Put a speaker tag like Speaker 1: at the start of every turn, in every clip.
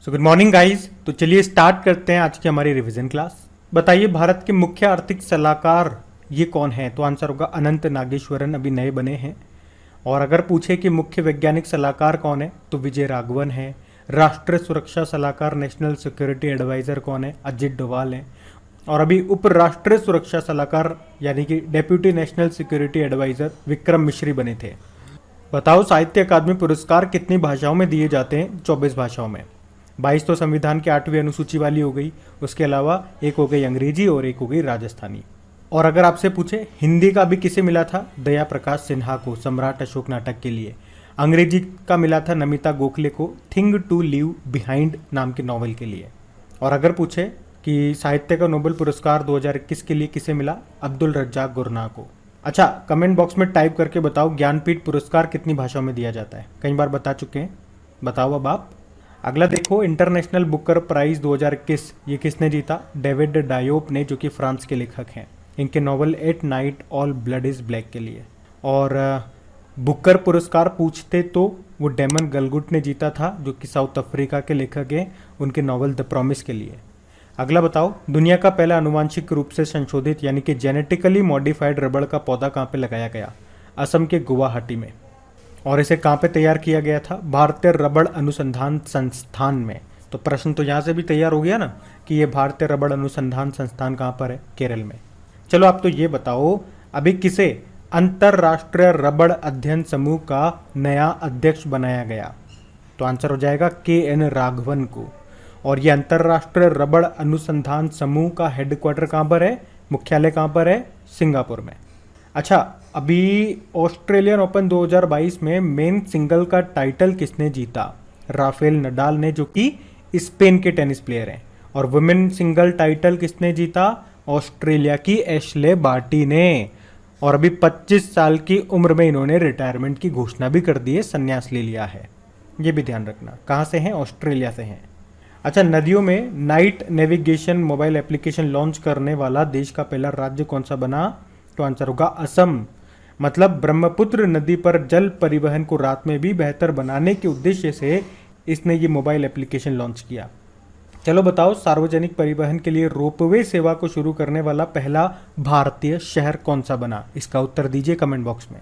Speaker 1: So good morning guys. तो चलिए start करते हैं आज की हमारी रिवीजन क्लास। बताइए भारत के मुख्य आर्थिक सलाहकार ये कौन है? तो आंसर होगा अनंत नागेश्वरन, अभी नए बने हैं। और अगर पूछे कि मुख्य वैज्ञानिक सलाहकार कौन है तो विजय राघवन है। राष्ट्रीय सुरक्षा सलाहकार नेशनल सिक्योरिटी एडवाइजर कौन है? अजित डोभाल है। और अभी उप राष्ट्रीय सुरक्षा सलाहकार यानी कि deputy national security adviser Vikram Misri बने थे। बताओ साहित्य अकादमी पुरस्कार कितनी भाषाओं में दिए जाते हैं? 24 भाषाओं में। 22 तो संविधान की 8वीं अनुसूची वाली हो गई, उसके अलावा एक हो गई अंग्रेजी और एक हो गई राजस्थानी। और अगर आपसे पूछे हिंदी का भी किसे मिला था? दया प्रकाश सिन्हा को, सम्राट अशोक नाटक के लिए। अंग्रेजी का मिला था नमिता गोखले को, थिंग टू लीव बिहाइंड नाम के नॉवल के लिए। और अगर पूछे कि साहित्य का नोबेल पुरस्कार 2021 के लिए किसे मिला? अब्दुल रज्जाक गुरनाह को। अच्छा, कमेंट बॉक्स में टाइप करके बताओ ज्ञानपीठ पुरस्कार कितनी भाषाओं में दिया जाता है? कई बार बता चुके हैं, बताओ अब आप। अगला देखो, इंटरनेशनल बुकर प्राइज 2021 ये किसने जीता? डेविड डायोप ने, जो कि फ्रांस के लेखक हैं। इनके novel at night all blood is black के लिए। और बुकर पुरस्कार पूछते तो वो डेमन गलगुट ने जीता था, जो कि साउथ अफ्रीका के लेखक हैं, उनके नॉवल द प्रॉमिस के लिए। अगला बताओ, दुनिया का पहला अनुवांशिक रूप से संशोधित यानी कि जेनेटिकली मॉडिफाइड रबड़ का पौधा कहाँ पे लगाया गया? असम के गुवाहाटी में। और इसे कहाँ पे तैयार किया गया था? भारतीय रबड़ अनुसंधान संस्थान में। तो प्रश्न तो यहाँ से भी तैयार हो गया ना कि ये भारतीय रबड़ अनुसंधान संस्थान कहाँ पर है? केरल में। चलो आप तो ये बताओ, अभी किसे अंतरराष्ट्रीय रबड़ अध्ययन समूह का नया अध्यक्ष बनाया गया? तो आंसर हो जाएगा KN राघवन को। और ये अंतरराष्ट्रीय रबड़ अनुसंधान समूह का हेडक्वार्टर कहाँ पर है? मुख्यालय कहाँ पर है? सिंगापुर में। अच्छा, अभी ऑस्ट्रेलियन ओपन 2022 में मेन सिंगल का टाइटल किसने जीता? राफेल नडाल ने, जो कि स्पेन के टेनिस प्लेयर हैं। और वुमेन सिंगल टाइटल किसने जीता? ऑस्ट्रेलिया की एशले बार्टी ने। और अभी 25 साल की उम्र में इन्होंने रिटायरमेंट की घोषणा भी कर दी है, संन्यास ले लिया है। ये भी ध्यान रखना। कहाँ से हैं? ऑस्ट्रेलिया से हैं। अच्छा, नदियों में night navigation mobile application launch करने वाला देश का पहला राज्य कौन सा बना? तो आंसर होगा असम। मतलब ब्रह्मपुत्र नदी पर जल परिवहन को रात में भी बेहतर बनाने के उद्देश्य से इसने ये मोबाइल एप्लीकेशन लॉन्च किया। चलो बताओ, सार्वजनिक परिवहन के लिए रोपवे सेवा को शुरू करने वाला पहला भारतीय शहर कौन सा बना? इसका उत्तर दीजिए कमेंट बॉक्स में।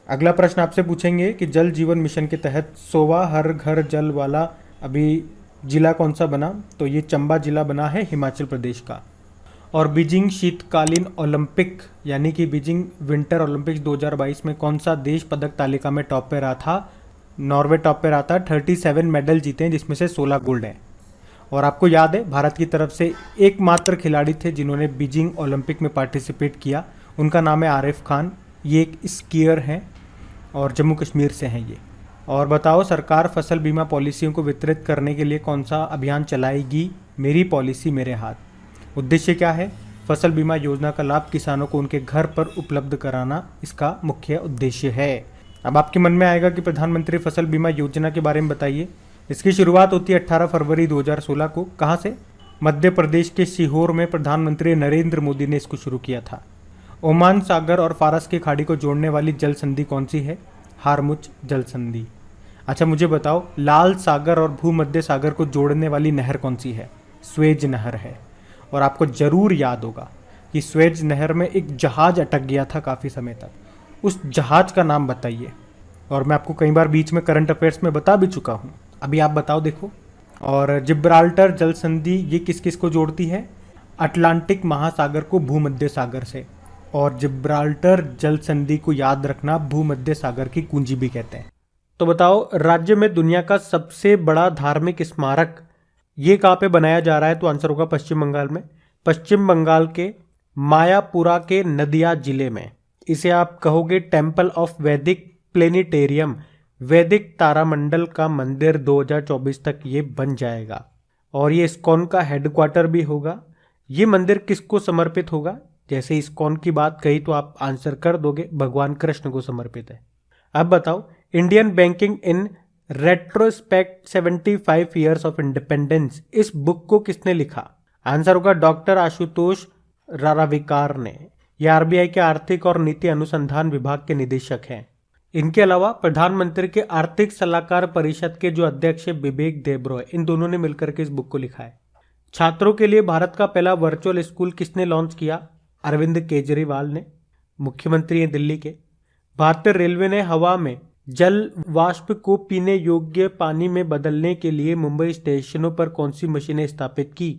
Speaker 1: अगला प्रश्न आपसे पूछेंगे कि जल जीवन मिशन के तहत 100वां हर घर जल वाला अभी जिला कौन सा बना? तो ये चंबा जिला बना है, हिमाचल प्रदेश का। और बीजिंग शीतकालीन ओलंपिक यानी कि बीजिंग विंटर ओलंपिक्स 2022 में कौन सा देश पदक तालिका में टॉप पे रहा था? नॉर्वे टॉप पे रहा था। 37 मेडल जीते हैं, जिसमें से 16 गोल्ड हैं। और आपको याद है, भारत की तरफ से एकमात्र खिलाड़ी थे जिन्होंने बीजिंग ओलंपिक में पार्टिसिपेट किया। उनका नाम है आरिफ खान। ये एक स्कीयर हैं और जम्मू कश्मीर से हैं ये। और बताओ, सरकार फसल बीमा पॉलिसियों को वितरित करने के लिए कौन सा अभियान चलाएगी? मेरी पॉलिसी मेरे हाथ। उद्देश्य क्या है? फसल बीमा योजना का लाभ किसानों को उनके घर पर उपलब्ध कराना इसका मुख्य उद्देश्य है। अब आपके मन में आएगा कि प्रधानमंत्री फसल बीमा योजना के बारे में बताइए। इसकी शुरुआत होती है 18 फरवरी 2016 को। कहाँ से? मध्य प्रदेश के सीहोर में प्रधानमंत्री नरेंद्र मोदी ने इसको शुरू किया था। ओमान सागर और फारस की खाड़ी को जोड़ने वाली जल संधि कौन सी है? हारमुज जल संधि। अच्छा, मुझे बताओ, लाल सागर और भूमध्य सागर को जोड़ने वाली नहर कौन सी है? स्वेज नहर है। और आपको जरूर याद होगा कि स्वेज नहर में एक जहाज अटक गया था काफ़ी समय तक। उस जहाज का नाम बताइए। और मैं आपको कई बार बीच में करंट अफेयर्स में बता भी चुका हूँ, अभी आप बताओ देखो। और जिब्राल्टर जल संधि ये किस किस को जोड़ती है? अटलांटिक महासागर को भूमध्य सागर से। और जिब्राल्टर जल संधि को याद रखना, भूमध्य सागर की कुंजी भी कहते हैं। तो बताओ, राज्य में दुनिया का सबसे बड़ा धार्मिक स्मारक ये कहाँ पे बनाया जा रहा है? तो आंसर होगा पश्चिम बंगाल में। पश्चिम बंगाल के मायापुरा के नदिया जिले में। इसे आप कहोगे टेम्पल ऑफ वैदिक प्लेनेटेरियम, वैदिक तारामंडल का मंदिर 2024 तक ये बन जाएगा। और ये इस्कॉन का हेडक्वार्टर भी होगा। ये मंदिर किसको समर्पित होगा? जैसे इस्कॉन की बात कही तो आप आंसर कर दोगे, भगवान कृष्ण को समर्पित है। अब बताओ, Indian banking in retrospect 75 years of independence, इस बुक को किसने लिखा? आंसर होगा डॉक्टर आशुतोष राराविकार ने। ये आरबीआई के आर्थिक और नीति अनुसंधान विभाग के निदेशक हैं। इनके अलावा प्रधानमंत्री के आर्थिक सलाहकार परिषद के जो अध्यक्ष है विवेक देबरॉय, इन दोनों ने मिलकर के इस बुक को लिखा है। छात्रों के लिए भारत का पहला वर्चुअल स्कूल किसने लॉन्च किया? अरविंद केजरीवाल ने, मुख्यमंत्री हैं दिल्ली के। भारतीय रेलवे ने हवा में जल वाष्प को पीने योग्य पानी में बदलने के लिए मुंबई स्टेशनों पर कौन सी मशीनें स्थापित की?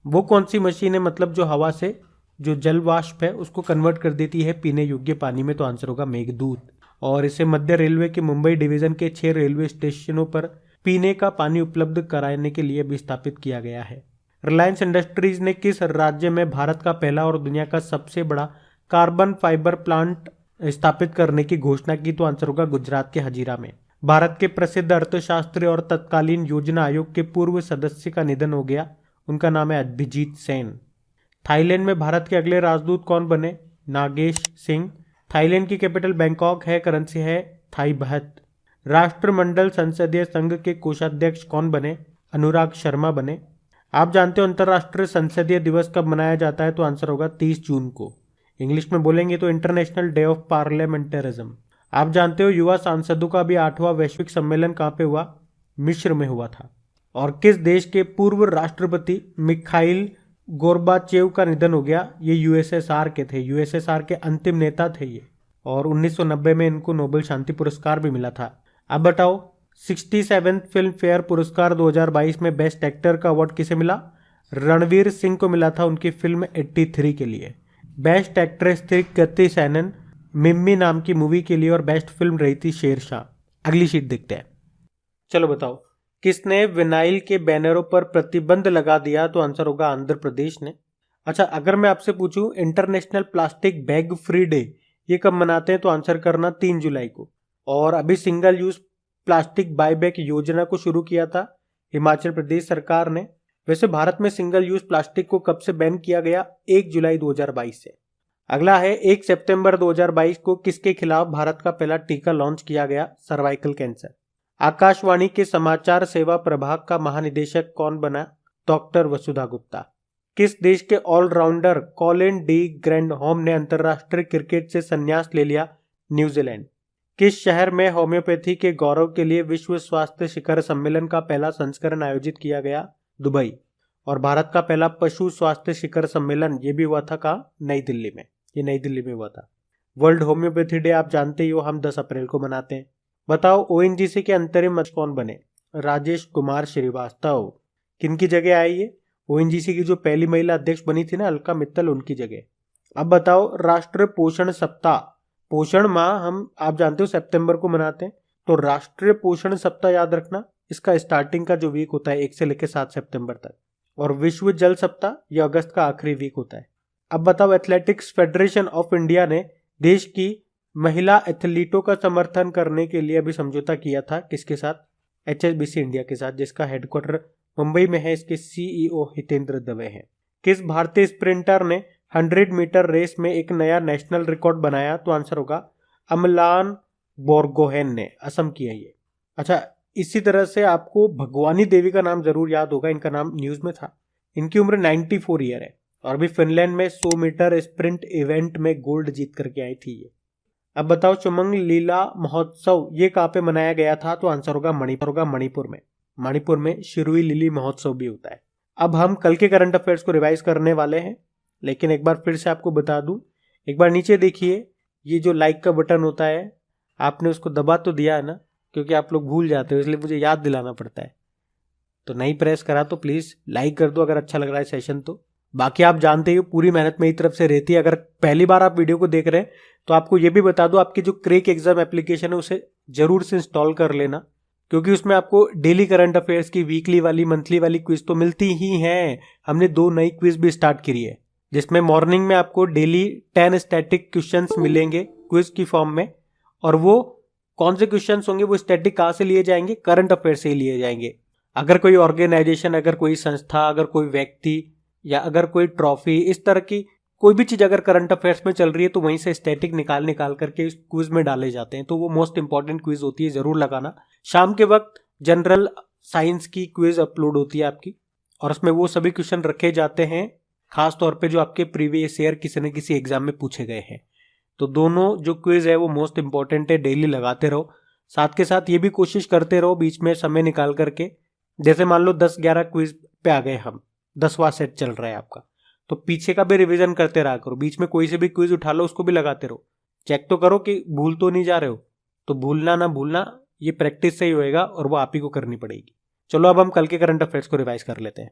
Speaker 1: वो कौन सी मशीनें, मतलब जो हवा से जो जल वाष्प है उसको कन्वर्ट कर देती है पीने योग्य पानी में? तो आंसर होगा मेघदूत। और इसे मध्य रेलवे के मुंबई डिवीजन के 6 रेलवे स्टेशनों पर पीने का पानी उपलब्ध कराने के लिए भी स्थापित किया गया है। रिलायंस इंडस्ट्रीज ने किस राज्य में भारत का पहला और दुनिया का सबसे बड़ा कार्बन फाइबर प्लांट स्थापित करने की घोषणा की? तो आंसर होगा गुजरात के हजीरा में। भारत के प्रसिद्ध अर्थशास्त्री और तत्कालीन योजना आयोग के पूर्व सदस्य का निधन हो गया, उनका नाम है अभिजीत सेन। थाईलैंड में भारत के अगले राजदूत कौन बने? नागेश सिंह। थाईलैंड की कैपिटल बैंकॉक है, करेंसी है थाई बहत। राष्ट्रमंडल संसदीय संघ के कोषाध्यक्ष कौन बने? अनुराग शर्मा बने। आप जानते हो अंतर्राष्ट्रीय संसदीय दिवस कब मनाया जाता है? तो आंसर होगा 30 जून को। इंग्लिश में बोलेंगे तो इंटरनेशनल डे ऑफ पार्लियामेंटरिज्म। आप जानते हो युवा सांसदों का भी 8वां वैश्विक सम्मेलन कहाँ पे हुआ? मिस्र में हुआ था। और किस देश के पूर्व राष्ट्रपति मिखाइल गोर्बाचेव का निधन हो गया? ये यूएसएसआर के थे, यूएसएसआर के अंतिम नेता थे ये, और 1990 में इनको नोबेल शांति पुरस्कार भी मिला था। अब बताओ 67 फिल्म फेयर पुरस्कार 2022 में बेस्ट एक्टर का अवार्ड किसे मिला? रणवीर सिंह को मिला था उनकी फिल्म 83 के लिए। बेस्ट एक्ट्रेस थी कृति सैनन मिम्मी नाम की मूवी के लिए, और बेस्ट फिल्म रही थी शेरशाह। अगली शीट देखते हैं। चलो बताओ किसने विनाइल के बैनरों पर प्रतिबंध लगा दिया? तो आंसर होगा आंध्र प्रदेश ने। अच्छा, अगर मैं आपसे पूछूं international plastic bag free day ये कब मनाते हैं? तो आंसर करना 3 जुलाई को। और अभी सिंगल यूज प्लास्टिक बायबैक योजना को शुरू किया था हिमाचल प्रदेश सरकार ने। वैसे भारत में सिंगल यूज प्लास्टिक को कब से बैन किया गया? 1 जुलाई 2022 से। अगला है 1 सितंबर 2022 को किसके खिलाफ भारत का पहला टीका लॉन्च किया गया? Cervical cancer. आकाशवाणी के समाचार सेवा प्रभाग का महानिदेशक कौन बना? डॉक्टर वसुधा गुप्ता। किस देश के ऑलराउंडर कॉलिन डी ग्रैंडहोम ने अंतर्राष्ट्रीय क्रिकेट से संन्यास ले लिया? न्यूजीलैंड। किस शहर में होम्योपैथी के गौरव के लिए विश्व स्वास्थ्य शिखर सम्मेलन का पहला संस्करण आयोजित किया गया? दुबई। और भारत का पहला पशु स्वास्थ्य शिखर सम्मेलन ये भी हुआ था कहाँ? नई दिल्ली में। ये नई दिल्ली में हुआ था। वर्ल्ड होम्योपैथी डे आप जानते ही हो, हम 10 अप्रैल को मनाते हैं। बताओ ओएनजीसी के अंतरिम अध्यक्ष कौन बने? राजेश कुमार श्रीवास्तव। किनकी जगह आई ये? ओएनजीसी की जो पहली महिला अध्यक्ष बनी थी ना, अलका मित्तल, उनकी जगह। अब बताओ राष्ट्रीय पोषण सप्ताह, पोषण माह हम आप जानते हो सितंबर को मनाते हैं, तो राष्ट्रीय पोषण सप्ताह याद रखना, इसका स्टार्टिंग का जो वीक होता है 1 से लेकर 7 सितंबर तक। और विश्व जल सप्ताह यह अगस्त का आखिरी वीक होता है। अब बताओ एथलेटिक्स फेडरेशन ऑफ इंडिया ने देश की महिला एथलीटों का समर्थन करने के लिए अभी समझौता किया था किसके साथ? HSBC इंडिया के साथ, जिसका हेडक्वार्टर मुंबई में है। इसके सीईओ हितेंद्र दवे हैं। किस भारतीय स्प्रिंटर ने 100 मीटर रेस में एक नया नेशनल रिकॉर्ड बनाया? तो आंसर होगा अमलान बोरगोहेन ने, असम की है ये। अच्छा, इसी तरह से आपको भगवानी देवी का नाम जरूर याद होगा, इनका नाम न्यूज में था। इनकी उम्र 94 ईयर है और अभी फिनलैंड में 100 मीटर स्प्रिंट इवेंट में गोल्ड जीत करके आई थी ये। अब बताओ चुमंग लीला महोत्सव ये कहाँ पे मनाया गया था? तो आंसर होगा मणिपुर में। मणिपुर में शिरुई लिली महोत्सव भी होता है। अब हम कल के करंट अफेयर्स को रिवाइज करने वाले हैं, लेकिन एक बार फिर से आपको बता दूं, एक बार नीचे देखिए, ये जो लाइक का बटन होता है आपने उसको दबा तो दिया है ना, क्योंकि आप लोग भूल जाते हो, इसलिए मुझे याद दिलाना पड़ता है। तो नहीं प्रेस करा तो प्लीज लाइक कर दो अगर अच्छा लग रहा है सेशन तो। बाकी आप जानते ही हो पूरी मेहनत मेरी तरफ से रहती है। अगर पहली बार आप वीडियो को देख रहे हैं तो आपको ये भी बता दो, आपकी जो क्रेक एग्जाम एप्लीकेशन है उसे जरूर से इंस्टॉल कर लेना, क्योंकि उसमें आपको डेली करंट अफेयर्स की वीकली वाली मंथली वाली क्विज तो मिलती ही है। हमने 2 नई क्विज भी स्टार्ट करी है, जिसमें मॉर्निंग में आपको डेली 10 स्टैटिक क्वेश्चंस मिलेंगे क्विज की फॉर्म में, और वो कौन से क्वेश्चंस होंगे, वो स्टैटिक कहाँ से लिए जाएंगे? करंट अफेयर से ही लिए जाएंगे। अगर कोई ऑर्गेनाइजेशन, अगर कोई संस्था, अगर कोई व्यक्ति या अगर कोई ट्रॉफी, इस तरह की कोई भी चीज अगर करंट अफेयर्स में चल रही है तो वहीं से स्टैटिक निकाल करके इस क्विज में डाले जाते हैं। तो वो मोस्ट इंपॉर्टेंट क्विज होती है, जरूर लगाना। शाम के वक्त जनरल साइंस की क्विज अपलोड होती है आपकी, और उसमें वो सभी क्वेश्चन रखे जाते हैं खास तौर पे जो आपके प्रीवियस ईयर किसी न किसी एग्जाम में पूछे गए हैं। तो दोनों जो क्विज है वो मोस्ट इंपॉर्टेंट है, डेली लगाते रहो। साथ के साथ ये भी कोशिश करते रहो बीच में समय निकाल करके, जैसे मान लो 10-11 क्विज पे आ गए हम, 10वां सेट चल रहा है आपका, तो पीछे का भी रिवीजन करते रहा करो। बीच में कोई से भी क्विज उठा लो, उसको भी लगाते रहो, चेक तो करो कि भूल तो नहीं जा रहे हो। तो भूलना ना भूलना, ये प्रैक्टिस से ही होएगा और वो आप ही को करनी पड़ेगी। चलो अब हम कल के करंट अफेयर्स को रिवाइज कर लेते हैं।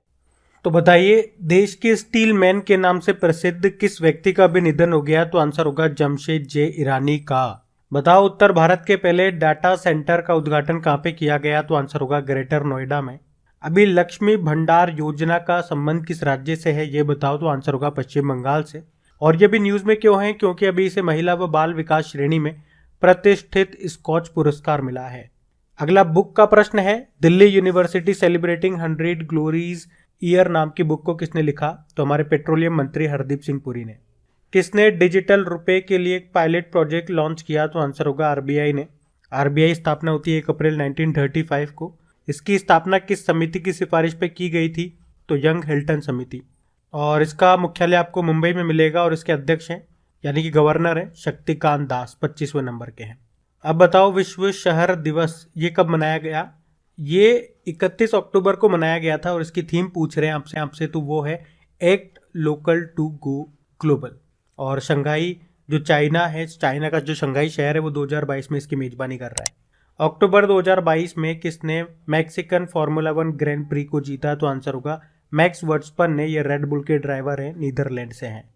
Speaker 1: तो बताइए, देश के स्टील मैन के नाम से प्रसिद्ध किस व्यक्ति का भी निधन हो गया? तो आंसर होगा जमशेद जे ईरानी का। बताओ, उत्तर भारत के पहले डाटा सेंटर का उद्घाटन कहाँ पे किया गया? तो आंसर होगा ग्रेटर नोएडा में। अभी लक्ष्मी भंडार योजना का संबंध किस राज्य से है ये बताओ? तो आंसर होगा पश्चिम बंगाल से। और ये भी न्यूज में क्यों है? क्योंकि अभी इसे महिला व बाल विकास श्रेणी में प्रतिष्ठित स्कॉच पुरस्कार मिला है। अगला बुक का प्रश्न है, Delhi university celebrating 100 glories year नाम की बुक को किसने लिखा? तो हमारे पेट्रोलियम मंत्री हरदीप सिंह पुरी ने। किसने डिजिटल रुपए के लिए एक पायलट प्रोजेक्ट लॉन्च किया? तो आंसर होगा आरबीआई ने। आरबीआई स्थापना होती है 1 अप्रैल 1935 को। इसकी स्थापना किस समिति की सिफारिश पे की गई थी? तो यंग हिल्टन समिति। और इसका मुख्यालय आपको मुंबई में मिलेगा और इसके अध्यक्ष हैं यानी कि गवर्नर है शक्तिकांत दास, 25वें नंबर के हैं। अब बताओ, विश्व शहर दिवस ये कब मनाया गया? ये 31 अक्टूबर को मनाया गया था और इसकी थीम पूछ रहे हैं आपसे तो वो है act local to go global. और शंघाई जो चाइना है, चाइना का जो शंघाई शहर है वो 2022 में इसकी मेजबानी कर रहा है। अक्टूबर 2022 में किसने मैक्सिकन फार्मूला 1 ग्रैंड प्री को जीता? तो आंसर होगा मैक्स वर्स्टपन ने। ये रेड बुल के ड्राइवर हैं, नीदरलैंड से हैं।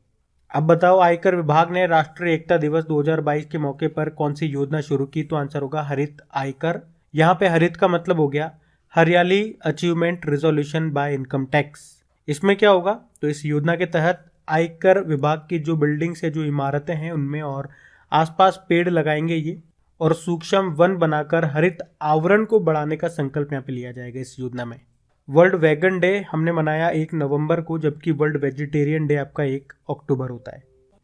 Speaker 1: अब बताओ, आयकर विभाग ने राष्ट्रीय एकता दिवस 2022 के मौके पर कौन सी योजना शुरू की? तो आंसर होगा हरित आयकर। यहाँ पे हरित का मतलब हो गया हरियाली achievement resolution by income tax. इसमें क्या होगा? तो इस योजना के तहत आयकर विभाग की जो बिल्डिंग्स है, जो इमारतें हैं उनमें और आसपास पेड़ लगाएंगे ये, और सूक्ष्म वन बनाकर हरित आवरण को बढ़ाने का संकल्प यहाँ पे लिया जाएगा इस योजना में। वर्ल्ड वैगन डे हमने मनाया 1 नवंबर को, जबकि वर्ल्ड वेजिटेरियन डे आपका 1 अक्टूबर होता है।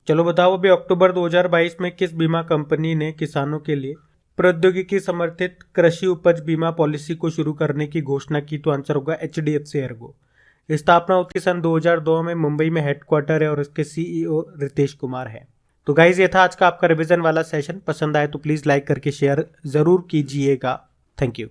Speaker 1: चलो बताओ, अभी अक्टूबर 2022 में किस बीमा कंपनी ने किसानों के लिए प्रौद्योगिकी समर्थित कृषि उपज बीमा पॉलिसी को शुरू करने की घोषणा की? तो आंसर होगा HDFC एर्गो। स्थापना होती सन 2002 में, मुंबई में हेडक्वार्टर है और इसके CEO रितेश कुमार है। तो गाइज, ये था आज का आपका रिवीजन वाला सेशन। पसंद आए तो प्लीज लाइक करके शेयर जरूर कीजिएगा। Thank you.